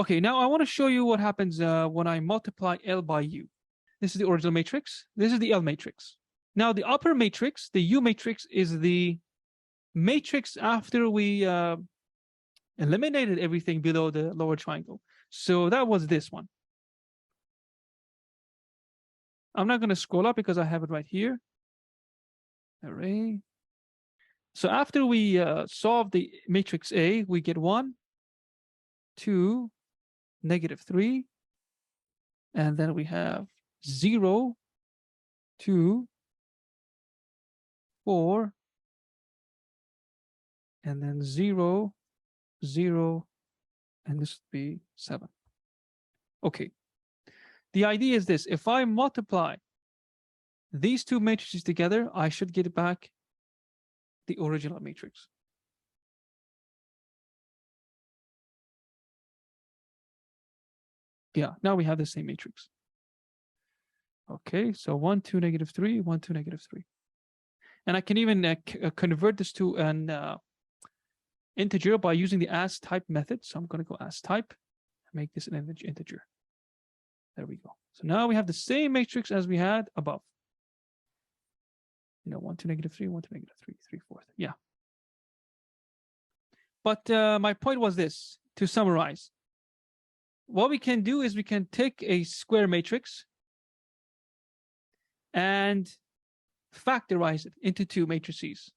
Okay, now I want to show you what happens when I multiply L by U. This is the original matrix. This is the L matrix. Now the upper matrix, the U matrix, is the matrix after we eliminated everything below the lower triangle. So that was this one. I'm not going to scroll up because I have it right here. Array. So after we solve the matrix A, we get 1, 2, -3, and then we have 0, 2, 4, and then 0, 0, and this would be 7. Okay. The idea is this: if I multiply these two matrices together, I should get back the original matrix. Yeah, now we have the same matrix. Okay, so 1, 2, -3, 1, 2, -3. And I can even convert this to an integer by using the as type method. So I'm going to go as type, make this an integer. There we go. So now we have the same matrix as we had above. 1, 2, -3, 1, 2, -3, 3/4. Yeah. But my point was this, to summarize. What we can do is we can take a square matrix and factorize it into two matrices.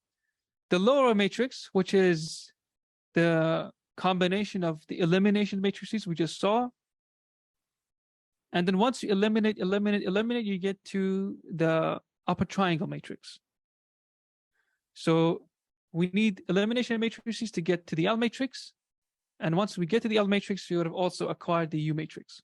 The lower matrix, which is the combination of the elimination matrices we just saw. And then once you eliminate, you get to the upper triangle matrix. So we need elimination matrices to get to the L matrix. And once we get to the L matrix, we would have also acquired the U matrix.